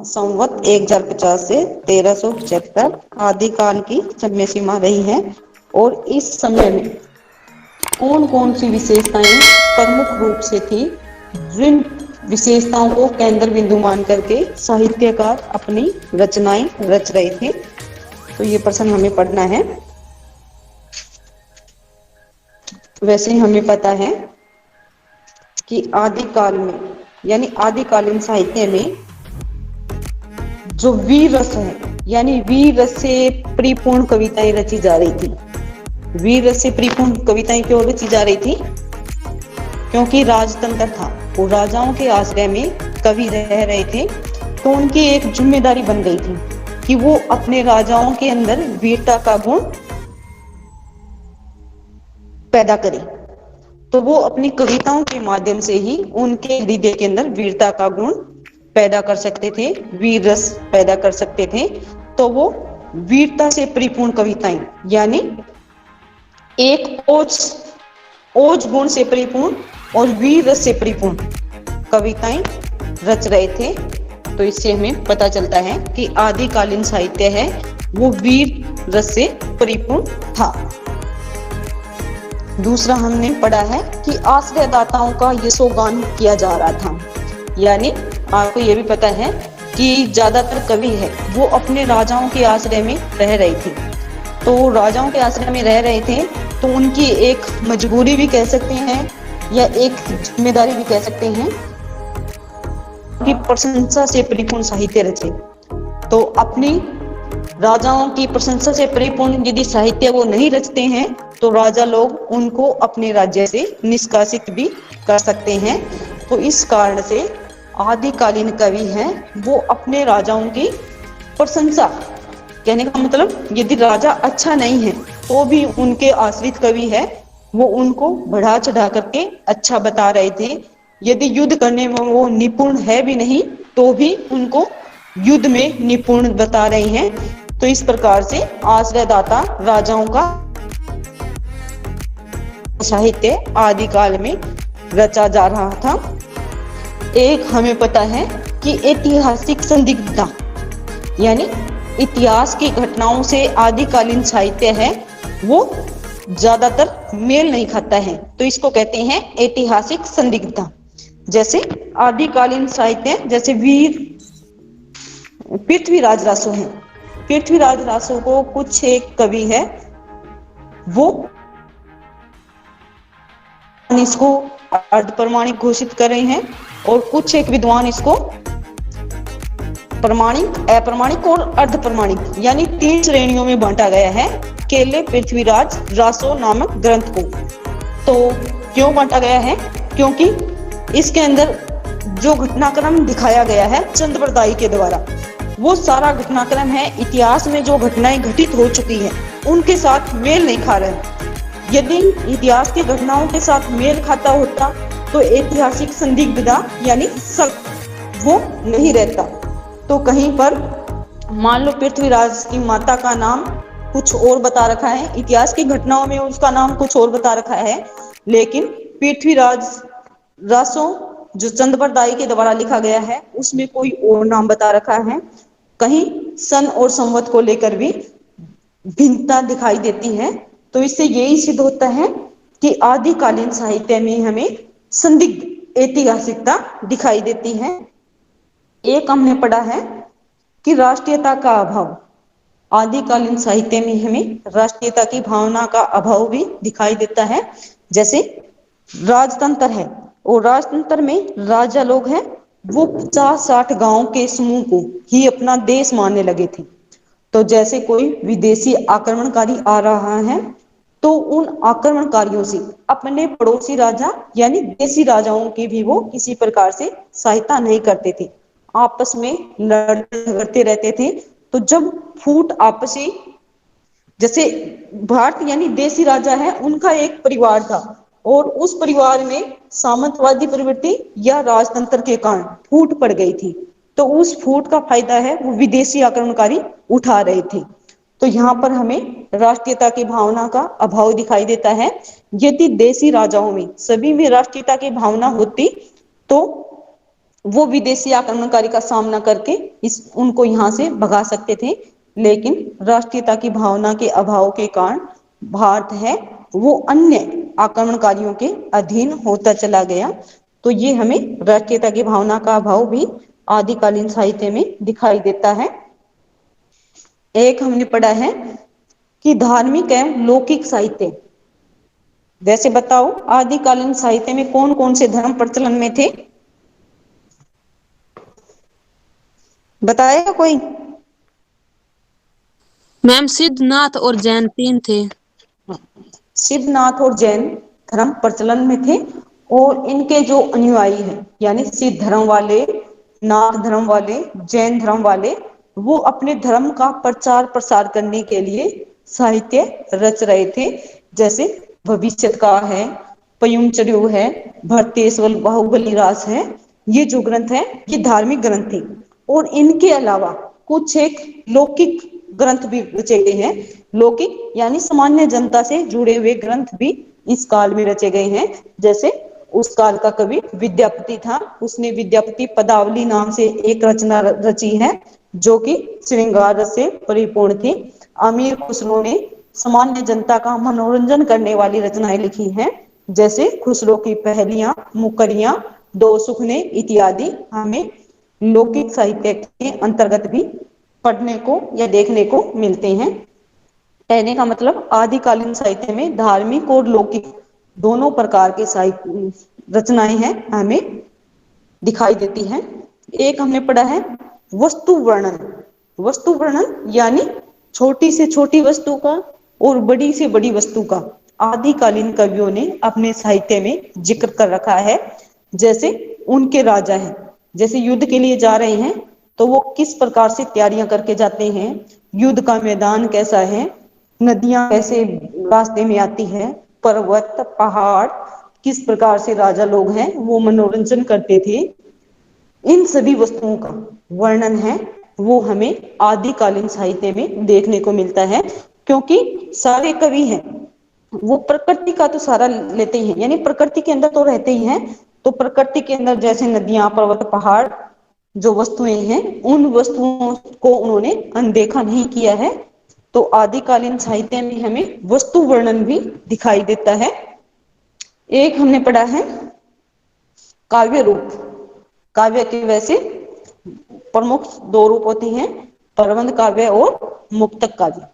संवत 1050 से 1375 आदिकाल की समय सीमा रही है। और इस समय में कौन कौन सी विशेषताएं प्रमुख रूप से थी, जिन विशेषताओं को केंद्र बिंदु मान करके साहित्यकार अपनी रचनाएं रच रहे थे। तो ये प्रश्न हमें पढ़ना है। वैसे ही हमें पता है कि आदिकाल में यानी आदिकालीन साहित्य में जो वीर रस है यानी वीर रस से परिपूर्ण कविताएं रची जा रही थी। वीर रस से परिपूर्ण कविताएं क्यों रची जा रही थी? क्योंकि राजतंत्र था और राजाओं के आश्रय में कवि रह रहे थे, तो उनकी एक जिम्मेदारी बन गई थी कि वो अपने राजाओं के अंदर वीरता का गुण पैदा करें। तो वो अपनी कविताओं के माध्यम से ही उनके हृदय के अंदर वीरता का गुण पैदा कर सकते थे, वीर रस पैदा कर सकते थे। तो वो वीरता से परिपूर्ण कविताएं यानी एक ओज गुण से परिपूर्ण और वीर रस से परिपूर्ण कविताएं रच रहे थे। तो इससे हमें पता चलता है कि आदिकालीन साहित्य है वो वीर रस से परिपूर्ण था। दूसरा हमने पढ़ा है कि आश्रयदाताओं का यशोगान किया जा रहा था। यानी आपको ये भी पता है कि ज्यादातर कवि है वो अपने राजाओं के आश्रय में रह रहे थे। तो राजाओं के आश्रय में रह रहे थे तो उनकी एक मजबूरी भी कह सकते हैं या एक जिम्मेदारी भी कह सकते हैं कि प्रशंसा से परिपूर्ण साहित्य रचे। तो अपनी राजाओं की प्रशंसा से परिपूर्ण यदि साहित्य वो नहीं रचते हैं तो राजा लोग उनको अपने राज्य से निष्कासित भी कर सकते हैं। तो इस कारण से आदिकालीन कवि हैं वो अपने राजाओं की प्रशंसा, कहने का मतलब यदि राजा अच्छा नहीं है तो भी उनके आश्रित कवि है वो उनको बढ़ा चढ़ा करके अच्छा बता रहे थे। यदि युद्ध करने में वो निपुण है भी नहीं तो भी उनको युद्ध में निपुण बता रहे हैं। तो इस प्रकार से आश्रयदाता राजाओं का साहित्य आदिकाल में रचा जा रहा था। एक हमें पता है कि ऐतिहासिक संदिग्धता यानी इतिहास की घटनाओं से आदिकालीन साहित्य है वो ज्यादातर मेल नहीं खाता है, तो इसको कहते हैं ऐतिहासिक संदिग्धता। जैसे आदिकालीन साहित्य जैसे वीर पृथ्वीराज रासो है। पृथ्वीराज रासो को कुछ एक कवि है वो इसको अर्ध प्रमाणिक घोषित कर रहे हैं और कुछ एक विद्वान इसको प्रमाणिक, अप्रमाणिक और अर्ध प्रमाणिक यानी 3 श्रेणियों में बांटा गया है केले पृथ्वीराज रासो नामक ग्रंथ को। तो क्यों बांटा गया है? क्योंकि इसके अंदर जो घटनाक्रम दिखाया गया है चंद्रबरदाई के द्वारा वो सारा घटनाक्रम है इतिहास में जो घटनाएं घटित हो चुकी है उनके साथ मेल नहीं खा रहे। यदि इतिहास की घटनाओं के साथ मेल खाता होता तो ऐतिहासिक संदिग्धता यानी शक वो नहीं रहता। तो कहीं पर मान लो पृथ्वीराज की माता का नाम कुछ और बता रखा है, इतिहास की घटनाओं में उसका नाम कुछ और बता रखा है, लेकिन पृथ्वीराज रासो जो चंद्रबरदाई के द्वारा लिखा गया है उसमें कोई और नाम बता रखा है। कहीं सन और संवत को लेकर भी भिन्नता दिखाई देती है। तो इससे यही सिद्ध होता है कि आदिकालीन साहित्य में हमें संदिग्ध ऐतिहासिकता दिखाई देती है। एक हमने पढ़ा है कि राष्ट्रीयता का अभाव, आदिकालीन साहित्य में हमें राष्ट्रीयता की भावना का अभाव भी दिखाई देता है। जैसे राजतंत्र है और राजतंत्र में राजा लोग हैं वो 50-60 गांव के समूह को ही अपना देश मानने लगे थे। तो जैसे कोई विदेशी आक्रमणकारी आ रहा है तो उन आक्रमणकारियों से अपने पड़ोसी राजा यानी देसी राजाओं की भी वो किसी प्रकार से सहायता नहीं करते थे, आपस में लड़ते झगड़ते रहते थे। तो जब फूट आपसी, जैसे भारत यानी देसी राजा है उनका एक परिवार था और उस परिवार में सामंतवादी प्रवृत्ति या राजतंत्र के कारण फूट पड़ गई थी, तो उस फूट का फायदा है वो विदेशी आक्रमणकारी उठा रहे थे। तो यहाँ पर हमें राष्ट्रीयता की भावना का अभाव दिखाई देता है। यदि देसी राजाओं में सभी में राष्ट्रीयता की भावना होती तो वो विदेशी आक्रमणकारी का सामना करके इस उनको यहाँ से भगा सकते थे, लेकिन राष्ट्रीयता की भावना के अभाव के कारण भारत है वो अन्य आक्रमणकारियों के अधीन होता चला गया। तो ये हमें राष्ट्रीयता की भावना का अभाव भी आदिकालीन साहित्य में दिखाई देता है। एक हमने पढ़ा है कि धार्मिक एवं लौकिक साहित्य। वैसे बताओ आदिकालीन साहित्य में कौन कौन से धर्म प्रचलन में थे? बताएगा कोई? मैम सिद्धनाथ और जैन तीन थे। सिद्धनाथ और जैन धर्म प्रचलन में थे, और इनके जो अनुयायी हैं यानी सिद्ध धर्म वाले, नाथ धर्म वाले, जैन धर्म वाले, वो अपने धर्म का प्रचार प्रसार करने के लिए साहित्य रच रहे थे। जैसे भविष्यत्कार है, पयुमचर्यु है, भरतेश्वर बाहुबली रास है। ये जो ग्रंथ है ये धार्मिक ग्रंथ थे, और इनके अलावा कुछ एक लौकिक ग्रंथ भी रचे गए हैं। लौकिक यानी सामान्य जनता से जुड़े हुए ग्रंथ भी इस काल में रचे गए हैं। जैसे उस काल का कवि विद्यापति था, उसने विद्यापति पदावली नाम से एक रचना रची है जो कि श्रृंगार रस से परिपूर्ण थी। अमीर खुसरो ने सामान्य जनता का मनोरंजन करने वाली रचनाएं लिखी हैं, जैसे खुसरो की पहेलियां, मुकरियां, दो सुखने इत्यादि हमें लौकिक साहित्य के अंतर्गत भी पढ़ने को या देखने को मिलते हैं। कहने का मतलब आदिकालीन साहित्य में धार्मिक और लौकिक दोनों प्रकार के साहित्य रचनाएं हैं हमें दिखाई देती हैं। एक हमने पढ़ा है वस्तु वर्णन। वस्तु वर्णन यानी छोटी से छोटी वस्तु का और बड़ी से बड़ी वस्तु का आदिकालीन कवियों ने अपने साहित्य में जिक्र कर रखा है। जैसे उनके राजा हैं, जैसे युद्ध के लिए जा रहे हैं तो वो किस प्रकार से तैयारियां करके जाते हैं, युद्ध का मैदान कैसा है, नदियां कैसे रास्ते में आती है, पर्वत पहाड़, किस प्रकार से राजा लोग हैं वो मनोरंजन करते थे। इन सभी वस्तुओं का वर्णन है वो हमें आदिकालीन साहित्य में देखने को मिलता है। क्योंकि सारे कवि हैं वो प्रकृति का तो सारा लेते ही हैं, यानी प्रकृति के अंदर तो रहते ही हैं। तो प्रकृति के अंदर जैसे नदियां, पर्वत, पहाड़ जो वस्तुएं हैं उन वस्तुओं को उन्होंने अनदेखा नहीं किया है। तो आदिकालीन साहित्य में हमें वस्तु वर्णन भी दिखाई देता है। एक हमने पढ़ा है काव्य रूप। काव्य के वैसे प्रमुख दो रूप होते हैं, प्रबंध काव्य और मुक्तक काव्य।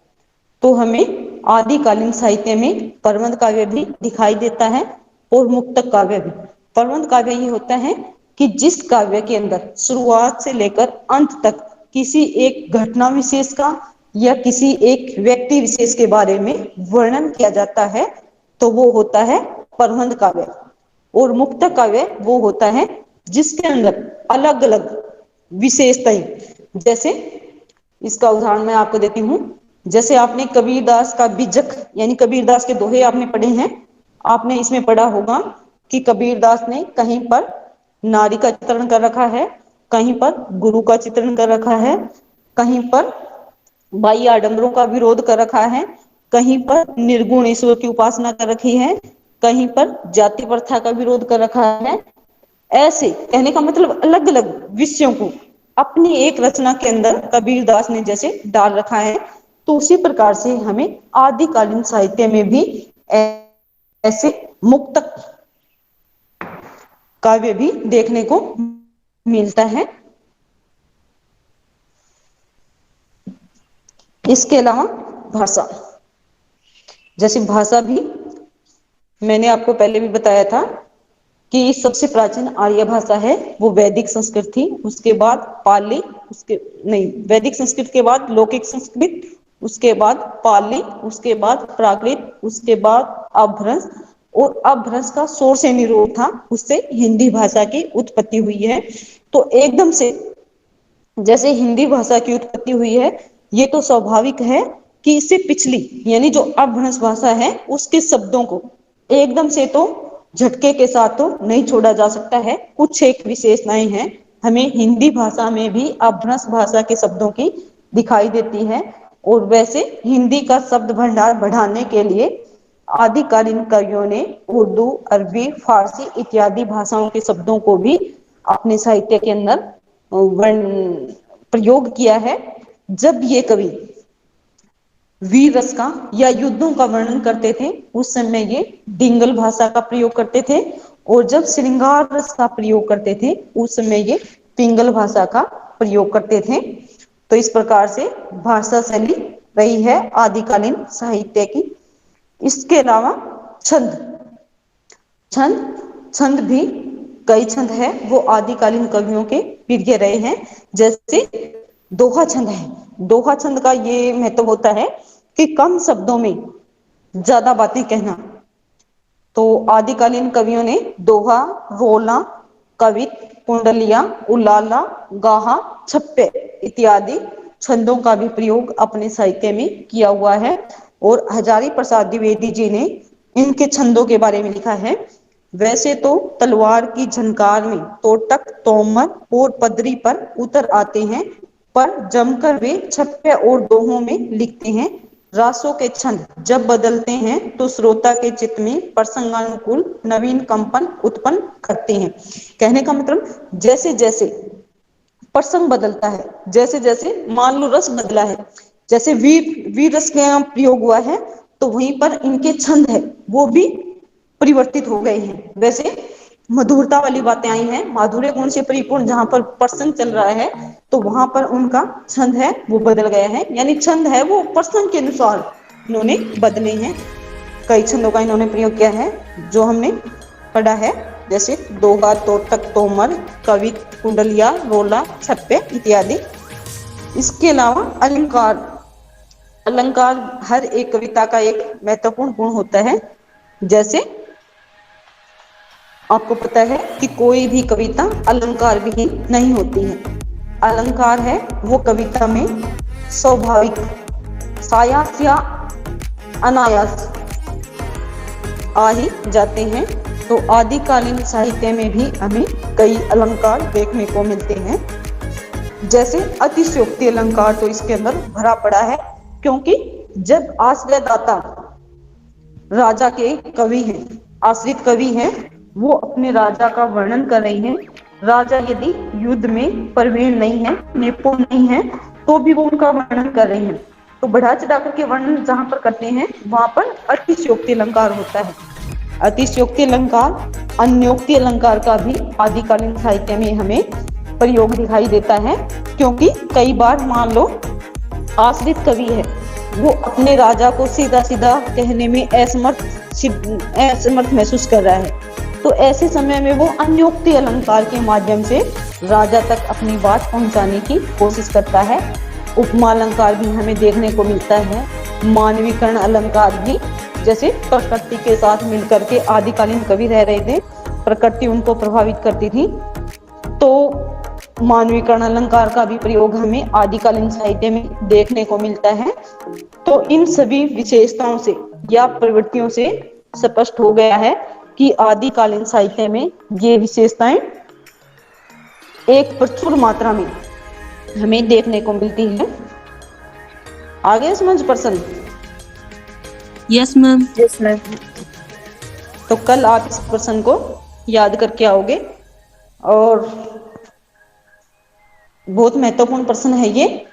तो हमें आदिकालीन साहित्य में प्रबंध काव्य भी दिखाई देता है और मुक्तक काव्य भी। प्रबंध काव्य ये होता है कि जिस काव्य के अंदर शुरुआत से लेकर अंत तक किसी एक घटना विशेष का या किसी एक व्यक्ति विशेष के बारे में वर्णन किया जाता है तो वो होता है प्रबंध काव्य। और मुक्तक काव्य वो होता है जिसके अंदर अलग अलग विशेषताएं, जैसे इसका उदाहरण मैं आपको देती हूँ। जैसे आपने कबीरदास का बिजक यानी कबीरदास के दोहे आपने पढ़े हैं। आपने इसमें पढ़ा होगा कि कबीरदास ने कहीं पर नारी का चित्रण कर रखा है, कहीं पर गुरु का चित्रण कर रखा है, कहीं पर बाह्य आडंबरों का विरोध कर रखा है, कहीं पर निर्गुण ईश्वर की उपासना कर रखी है, कहीं पर जाति प्रथा का विरोध कर रखा है। ऐसे कहने का मतलब अलग अलग विषयों को अपनी एक रचना के अंदर कबीरदास ने जैसे डाल रखा है। तो उसी प्रकार से हमें आदिकालीन साहित्य में भी ऐसे मुक्तक काव्य भी देखने को मिलता है। इसके अलावा भाषा, जैसे भाषा भी मैंने आपको पहले भी बताया था कि सबसे प्राचीन आर्य भाषा है वो वैदिक संस्कृत थी। उसके बाद पाली, उसके नहीं वैदिक संस्कृत के बाद लौकिक संस्कृत, उसके बाद पाली, उसके बाद प्राकृत, उसके बाद अपभ्रंश। और अपभ्रंश का शोर से निरोध था, उससे हिंदी भाषा की उत्पत्ति हुई है। तो एकदम से जैसे हिंदी भाषा की उत्पत्ति हुई है ये तो स्वाभाविक है कि इससे पिछली यानी जो अपभ्रंश भाषा है उसके शब्दों को एकदम से तो झटके के साथ तो नहीं छोड़ा जा सकता है। कुछ एक विशेषताएं हैं हमें हिंदी भाषा में भी अपभ्रंश भाषा के शब्दों की दिखाई देती है। और वैसे हिंदी का शब्द भंडार बढ़ाने के लिए आदिकालीन कवियों ने उर्दू, अरबी, फारसी इत्यादि भाषाओं के शब्दों को भी अपने साहित्य के अंदर प्रयोग किया है। जब ये कवि वीर रस का या युद्धों का वर्णन करते थे उस समय ये डिंगल भाषा का प्रयोग करते थे, और जब श्रृंगार रस का प्रयोग करते थे उस समय ये पिंगल भाषा का प्रयोग करते थे। तो इस प्रकार से भाषा शैली रही है आदिकालीन साहित्य की। इसके अलावा छंद छंद छंद भी कई छंद है वो आदिकालीन कवियों के प्रिय रहे हैं। जैसे दोहा छंद है। दोहा छंद का ये महत्व होता है कि कम शब्दों में ज्यादा बातें कहना। तो आदिकालीन कवियों ने दोहा, रोला, कवित, कुंडलिया, उलाला, गाहा, छप्पे इत्यादि छंदों का भी प्रयोग अपने साहित्य में किया हुआ है। और हजारी प्रसाद द्विवेदी जी ने इनके छंदों के बारे में लिखा है। वैसे तो तलवार की झनकार में तोटक, तोमर और पदरी पर उतर आते हैं, पर जमकर वे छप्पे और दोहों में लिखते हैं। रासों के छंद जब बदलते हैं तो श्रोता के चित्त में प्रसंगानुकूल नवीन कंपन उत्पन्न करते हैं। कहने का मतलब जैसे जैसे प्रसंग बदलता है, जैसे जैसे मान लो रस बदला है, जैसे वीर वीर रस का प्रयोग हुआ है तो वहीं पर इनके छंद है वो भी परिवर्तित हो गए हैं। वैसे मधुरता वाली बातें आई हैं, माधुर्य गुण से परिपूर्ण जहां पर प्रसंग चल रहा है तो वहां पर उनका छंद है वो बदल गया है, यानी छंद है वो प्रसंग के अनुसार इन्होंने बदले हैं। कई छंदों का इन्होंने प्रयोग किया है जो हमने पढ़ा है, जैसे दोहा, तोटक, तोमर, कवित, कुंडलिया, रोला, छप्पे इत्यादि। इसके अलावा अलंकार। अलंकार हर एक कविता का एक महत्वपूर्ण गुण होता है। जैसे आपको पता है कि कोई भी कविता अलंकार विहीन नहीं होती है। अलंकार है वो कविता में स्वाभाविक, सायास या अनायास आ ही जाते हैं। तो आदिकालीन साहित्य में भी हमें कई अलंकार देखने को मिलते हैं। जैसे अतिशयोक्ति अलंकार तो इसके अंदर भरा पड़ा है, क्योंकि जब आश्रयदाता राजा के कवि हैं, आश्रित कवि हैं, वो अपने राजा का वर्णन कर रहे हैं। राजा यदि युद्ध में प्रवीण नहीं है, निपुण नहीं है, तो भी वो उनका वर्णन कर रहे हैं। तो बढ़ा चढ़ा करके वर्णन जहां पर करते हैं वहां पर अतिशयोक्ति अलंकार होता है। अतिशयोक्ति अलंकार, अन्योक्ति अलंकार का भी आदिकालीन साहित्य में हमें प्रयोग दिखाई देता है, क्योंकि कई बार मान लो आश्रित कवि है वो अपने राजा को सीधा सीधा कहने में असमर्थ महसूस कर रहा है, तो ऐसे समय में वो अन्योक्ति अलंकार के माध्यम से राजा तक अपनी बात पहुंचाने की कोशिश करता है। उपमा अलंकार भी हमें देखने को मिलता है। मानवीकरण अलंकार भी, जैसे प्रकृति के साथ मिलकर के आदिकालीन कवि रह रहे थे, प्रकृति उनको प्रभावित करती थी, तो मानवीकरण अलंकार का भी प्रयोग हमें आदिकालीन साहित्य में देखने को मिलता है। तो इन सभी विशेषताओं से या प्रवृत्तियों से स्पष्ट हो गया है कि आदिकालीन साहित्य में ये विशेषताएं एक प्रचुर मात्रा में हमें देखने को मिलती है। आगे समझ प्रश्न? Yes ma'am. Yes ma'am. तो कल आप इस प्रश्न को याद करके आओगे, और बहुत महत्वपूर्ण प्रश्न है ये।